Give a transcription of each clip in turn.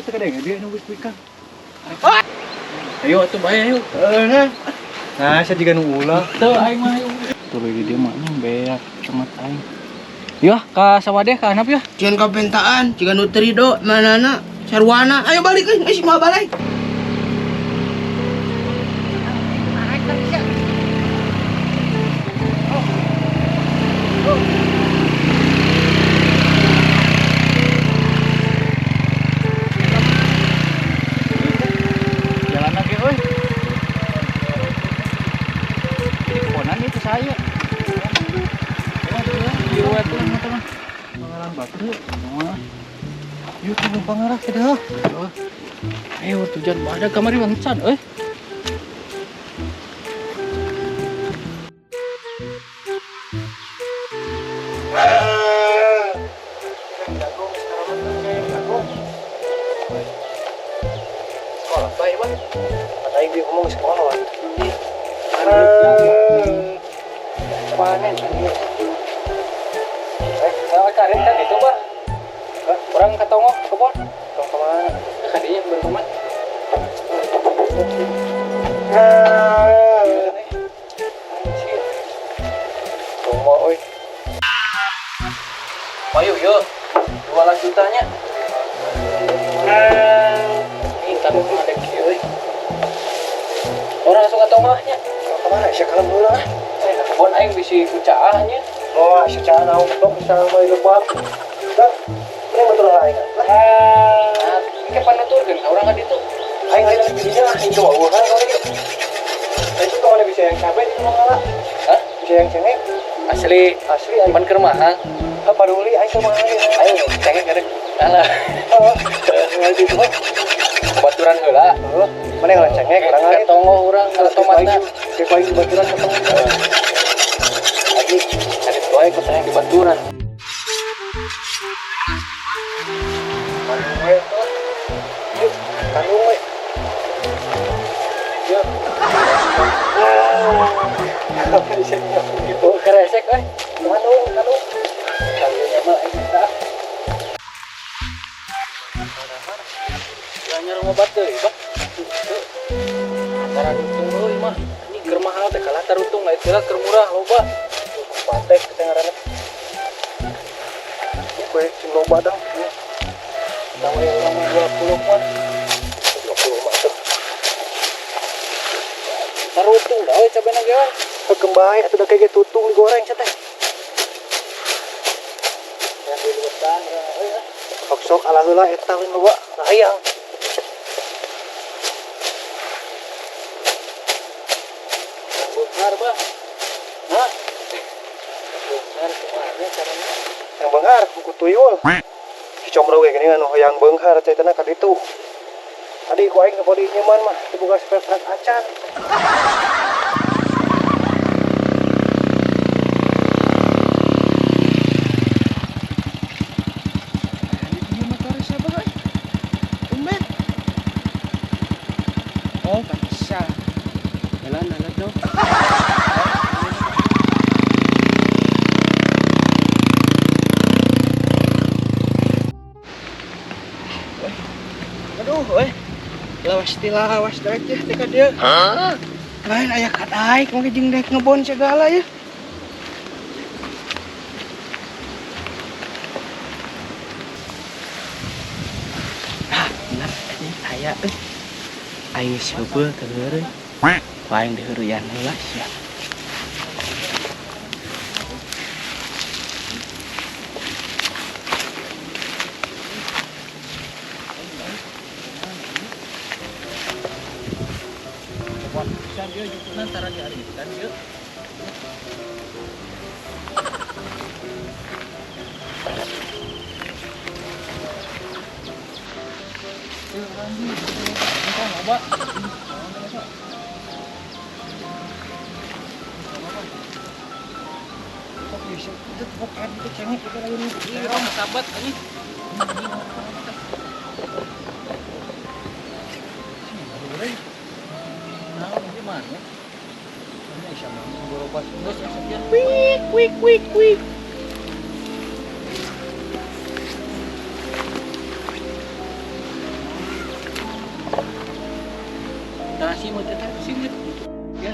kita kadang dia nu wik kan. Ayo atuh bae ayo. Nah, saya juga nu ulah. Teu aing mah ayo. Tuluy di dieu mah beak cemat aing. Yah, ka sawadeh ka hanap ya. Cian kapentaan, jika nu terido manana sarwana. Ayo balik euy, geus moal balik. Jalan lagi euy. Ini keponan itu saya. Liwat tuh teman-teman. Pangaran batu semua. Yuk kita pangarah kita. Ayo tujuan badak kamari wancan euy. Sekolah baik bang. Katanya dia ngomong sekolah. Panen tadi. Karin kan itu bah. Orang ketongok kebon. Tong kemana? Kadinya berteman. Tunggu oi. Ayo yo. 12 jutanya. Ini kan ada kieu euy. Orang langsung ketongoknya. Kemana sih kalau heula? Kebon aing bisi kucaahnya. Oh, secara naon tok bisa mah lebab. Dah, ini motor aing. Ini kan panuturkeun urang ka ditu. Aing aya dirinya aing coba ueuhan kali. Itu kemana bisa yang cabe di rumah ngala? Hah? Bisa yang cengek? Asli aing pan keur mahal. Apa duli aing coba lagi. Aing cengek kadek. Alah. Ngal di rumah. Baturan heula. Heeh. Mana ngaran cengek urang ngala tongo urang ngala tomatna. Kepaing baturan ketemu. Lagi ada doa katanya di baturan. Kandung we tuh. Yuk, kandung we. Yuk. Gitu keresek euy. Kandung. Kandungnya mah aing tah. Banyak obat deui, Pak. Antara untung euy mah. Ini keur mahal teh kalah tarutung lain teh keur murah loba. Patek kita ngaranna. Ini bae sing loba dah. Tahu yang 20 mah. 20 mah tuh. Tarutung dah euy cabena ge euy. Kekembae atuh da kayak tutung digoreng cenah teh. Ya di lutan euy. Sok ala heula eta lain loba. Hayang. Benghar, Bang. Hah? Benghar kemana caranya? Yang benghar, buku tuyul. Si comro ge geuning anu hoyang benghar caitana ka ditu. Tadi ku aing nepodi nyaman mah dibuka spare part acan. Ini motor siapa, Boy? Tumben. Oh, kan bisa. Jalan dong. Aduh, lawas aja teka dia. Lain aya kadaik mungkin jeung dek ngebon segala ya. Benar aya euy. Aing seubeuh teu heureun. Paling diheureyan heula sia. Bisa dia jutunan tara di hari kan dia. Itu kok ada itu cengek kita lagi nih. Orang sahabat ini. Nah, gimana? Ini sama berobat terus sekian. Quick.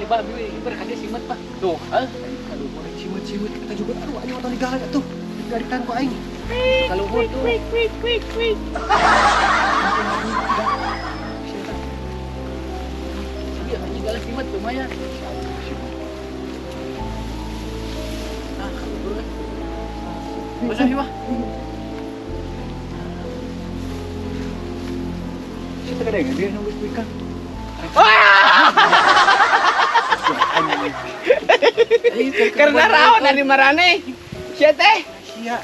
bah, ibar kade simet bah. Tuh, aduh, boleh simet kita juga. Aduh, ayo atau digalat tuh. Digalikan ku aing. Kalau tuh. Quick. Iya, anjing galas simet lumayan. Nah, kalau bro. Masa sih, Bah? Kita kada dia nunggu ikan. Karena rawan dari marane. Sia teh. Sia.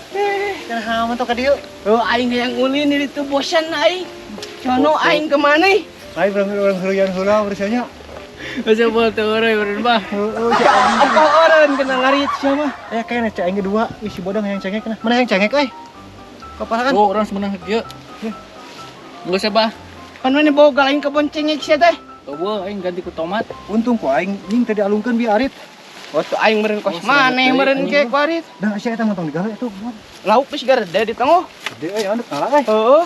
Kan haman to ka dieu. Oh aing yang ulin itu bosan aing. Sono aing ke mana? Ai orang heureun heula bersanya. Masa boleh orang beren bah. Apa orang kena ngarit sia mah. Kayaknya cek aing kedua, si bodang yang cengek nah. Mana yang cengek euy? Kapalakan. Oh, orang sebenarnya kieu. Enggak usah bah. Pan mana boga aing kebon cengek sia teh. Coba aing ganti ku tomat. Untung ku aing ning tadi alungkeun bi arit. Waktu aing meureun kos maneh meureun ke ku arit. Da sia eta motong digawe atuh. Lauk geus garede di tengah. Gede euy anduk ngalah euy. Heeh.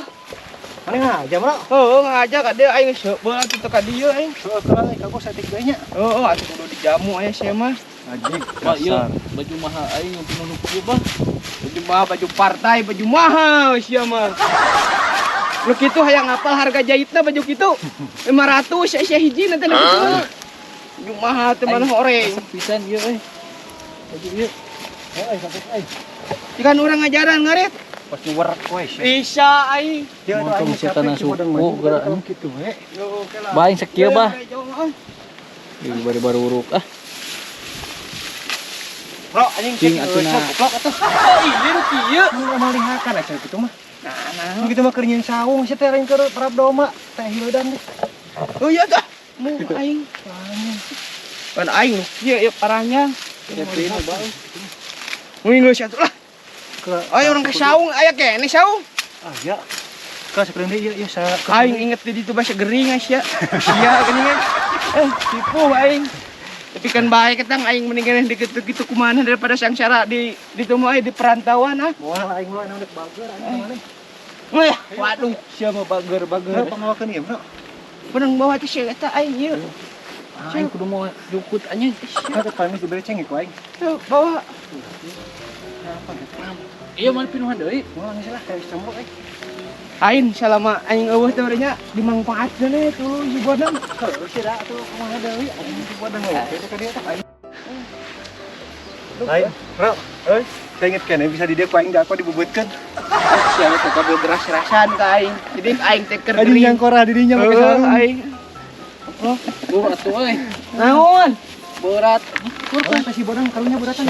Mana ngajak mah? Heeh ngajak ka dieu aing seubeul kitu ka dieu aing. Seueur kalah kagok satik bae nya. Heeh atuh kudu dijamu aya sia mah. Anjing. Bah, iya, baju mahal aing yang penuh nuku bah. Baju mah baju partai, baju mahal sia mah. Lu kitu hayang ngapal harga jahitna baju kitu. 500 sia hiji nanti kitu. Baju mahal teh mana horeng. Pisan ieu euy. Baju ieu. Euy sampai euy. Ikan urang ngajaran ngaret. Pas nyuwerak we sia. Bisa aing. Dia Mau tong si tanah suku gerak kitu we. Bah, yang sekieu bah. Baru uruk ah. Bro, anjing Cing atuh na. Goblok atuh. Iya lu kieu. Mun malihakan aja kitu mah. Nah. Kitu mah keur nyeun saung sia teh lain keur parab doma. Teh hieudan deh. Oh iya dah. Mu aing. Kan aing ieu parahnya. Kepin bah. Minggu sia tuh lah. Ayo orang ke saung, aya kene saung. Ah ya. Ka sakeun deui ieu sa. Aing inget di ditu bahasa gering sia. Sia geuningan. Tipu aing. Tapi kan baik ketang aing mendingan di gitu kumaha daripada sangsara di ditu mah di perantauan ah. Moal aing mah nang bager anjing mana. Wah, waduh, Sia mah bager. Pangawakeun ieu, Bro. benang bawa teh sia eta aing ieu. Aing kudu mau jukut anjing. Ka paling dibere cengek ku aing. Tuh, bawa. Iya mana pinuhan deui. Moal geus lah kayak cemrok euy. Aing selama aing eueuh teh nya dimanfaatkeun we tuh si bodang. Heuh sia da atuh kumaha deui anjing bodang we. Eta ka dieu teh aing. Lain, Bro. Euy, saya inget kene bisa di dieu ku aing da aku dibubeutkeun. Sia teh kabeh beras-rasan ka aing. Jadi aing teh keur Aing yang kora dirinya make sarung. aing. Berat tuh euy. Naon? Berat. Kurang kasih bodang karunya beratan.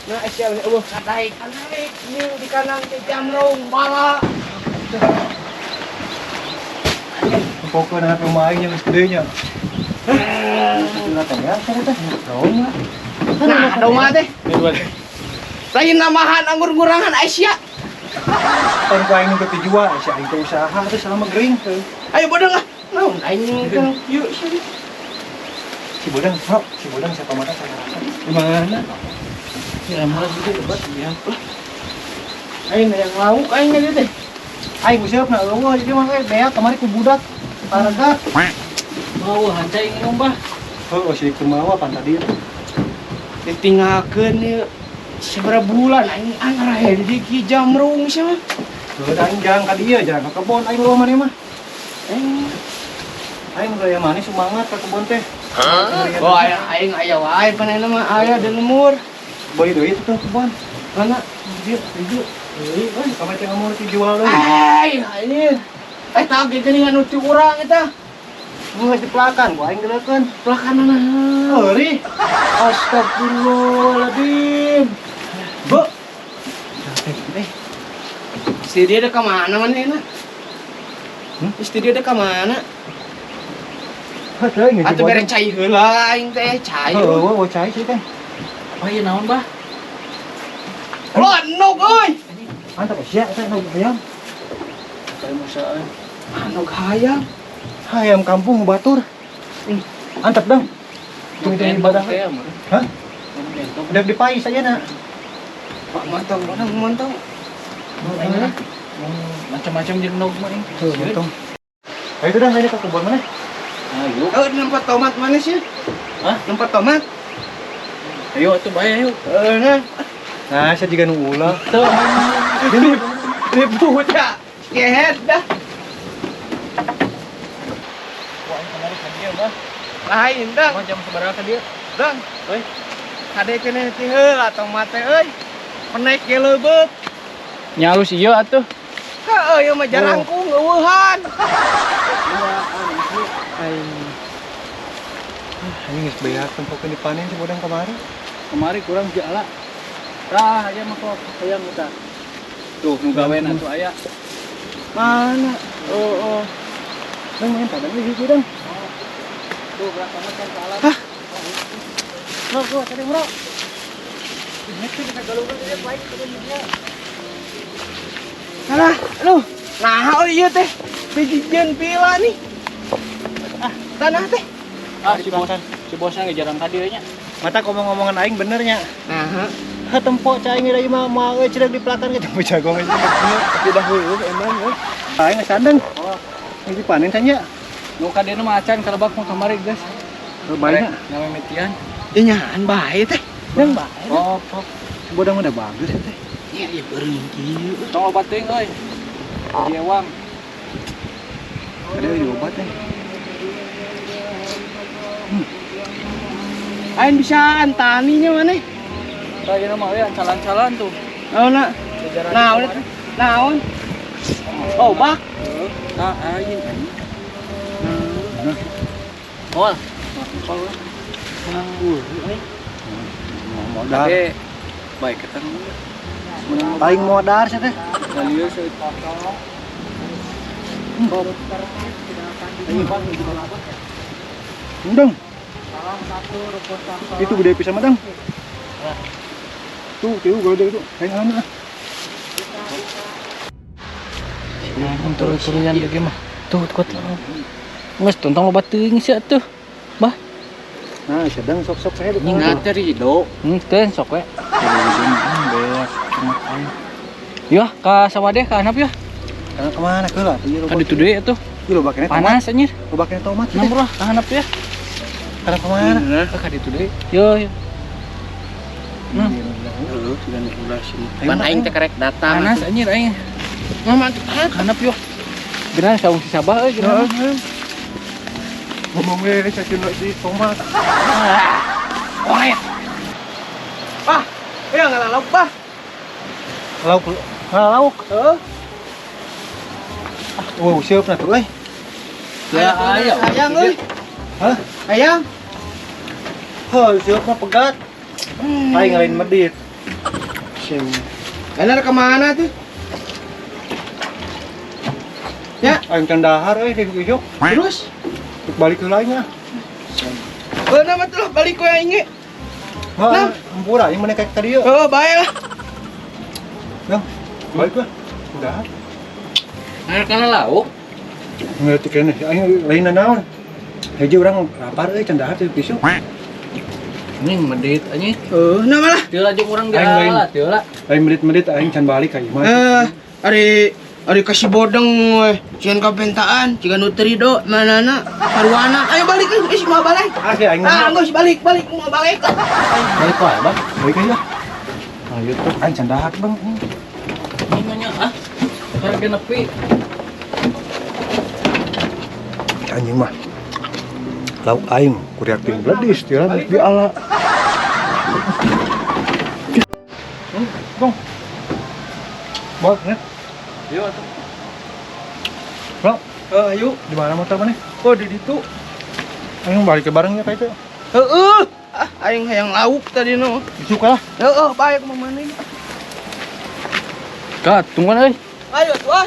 Nah, sia eueuh kadaik. Ieu di kanan teh jamrong bala. Pokoknya rumah aing yang gede nya. Silakan ya, saya teh. Naon lah. Nah, ada mah teh. Lain namahan anggur ngurangan Aisyah. Pan ku aing nu dijual, si aing teh usaha teh selama gering teh. Ayo bodang ah. Naon aing kan yuk sia. Si bodang, Bro, si bodang siapa mata saya rasa. Di mana? Ya malas gitu lebat ya. Aing yang lauk aing teh teh. Aing siap na eueuh jadi mah beak kemarin ku budak. Paraga. Mau hancai ngomong bah. Heuh si kumaha pan tadi itu. Ditinggalkeun ieu seberapa bulan aing angarahe di ki jamrong sia mah. Heuh aing jang ka dieu jang ka kebon aing luah maneh mah. Aing raya maneh semangat ka kebon teh. Oh aing aya wae panena mah aya dan lemur. Beli duit itu kebon. Mana? Dia hijau. Euy, kamar teh mau dijual deui. Anjir. Eta ge geuningan nu ti urang eta. Geus diplakan, ku aing geulekeun. Pelakanan Heuri. Astagfirullahaladzim. Bu. Si dia ada kemana manehna? Istri dia ada kemana? Heuh, Atuh bere cai heula aing teh, cai. Heuh, cai sih teh. Oh iya naon bah. Lonok euy. Antap sia teh nu hayam. Saya musa. Anok hayam. Hayam kampung batur. Antap dong. Tunggu Tunggu badak. teh. Hah? Udah dipai saja nak. Pak mantong, mantong. Macam-macam jeung nog mah. Tuh, untung. Ayo dah, ini ke kebun mana? Ayo. Nampak tomat manis ya? Hah? Nampak tomat? Ayo atuh bae ayo. Nah. Nah, saya juga nu ulah. Tuh. Ribut ya. Kehet dah. Wah, kemarin kan dia, Bah. Lain dah. Mau jam sabaraha ka dia? Dang. Euy. Kade kene ti heula tomat teh euy. Penek ge leubeut. Nyalus ieu atuh. Ka euy mah jarangkung eueuhan. Ini geus beak tempokeun dipanen sebodang kemarin. Kemarin kurang jala. Tah, aya mah kok hayang kita. Tuh, nu gawean atuh aya. Mana? Oh. Dang main padang hiji dang. Tuh, beras tomat kan salah. Hah? Bro, tadi bro. Ini tuh kita galungkan dia baik dia. Alah, aduh. Nah, ieu teh. Bijieun pila nih. Tanah teh. Si bosnya jarang ka dieu nya. Mata ngomong-ngomongan aing benernya. Nah, Ha tempo cai ngira mah mau cenah di pelatan ke tempo jago geus tidak heueuh emang euy. Aing sandeng. Oh, Ini panen kan ya. nu ka dieu mah acan kalebak mah kamari geus. Baiknya. Nama metian. ieu nyaan bae teh. Dang bae. Oh. Bodang udah bagus teh. Ieu beureung kieu. Tong obat teuing euy. Diewang. Ada obat teh. Ain bisa antaninya mana? Tadi nama euy calan-calan tuh. Naon? Naon? Naon? Oh, bak. Nah, ayin anjing. Pol. Modal. Tapi baik kita Paling modal sih teh. Kalian saya Dang. Itu gede pisan mah dang. Tuh gede itu. Kayak ngana. turun-turunan lagi mah. Tuh kuat. Mas tontong lobat teuing sia tuh. Bah, Nah, sedang sok-sok saya Ingat dari do. teh sok we. Yah, ka sawadeh ka hanap ya. Karena kemana ke lah? Ka ditu deui atuh. Iya lo bakanya tomat. Panas anjir. Lo bakanya tomat. Nampur lah ka hanap ya. Karena kemana? Ka ditu deui. Yo. Nah, Dulu sudah ulah sini. Ayo, Pan aing ayo. teh karek datang. panas anjir aing. Mama Ka hanap yo. Beneran saung si Sabah euy gimana? Ngomong we saya si tomat. Oet. Bah, ieu ngalauk bah. Lauk. Lauk. Heeh. Wow, siap na tuh euy. Ya ayo. Ayang euy. Hah? Ayang. Heuh, siap mah pegat. Aing ngalain medit. Siap. Enak kemana tuh? Ya, Aing candahar euy di ujung. terus? Balik ke lainnya. Nama tuh balik ke aing ge. Mah, ampura aing mana kayak tadi yuk. Oh, bae lah. Dang, balik lah. Udah. Nah, kana lauk. Ngerti kene, aing lain naon. Hiji urang lapar euy candahar teh pisu. Ini medit anjing. Nama lah. Teu lajeng urang Aing lain. jalan, teu lah. Lain medit-medit aing can balik ka imah. Ari kasih bodeng we. Cian kapentaan, ciga nu terido manana saruana. Ayo balik geus mau balik. Asli aing Ah, mah. geus balik mau balik. Balik wae, Bang. Balik aja. Ayo tuh aing candahar Bang. Ini nya ah. Harga nepi. Anjing mah. Lauk aing kuriak ting gladis tiara di ala. Bang. Bang, ya. Yo atuh. Bang, Ayo. di mana motor mana? Oh, di ditu. Aing balik ke barangnya kayak itu. Heeh. Ah, aing hayang lauk tadi no. Suka lah. Heeh, bae ke mana ini. Ka, tungguan euy. Ayo tuh,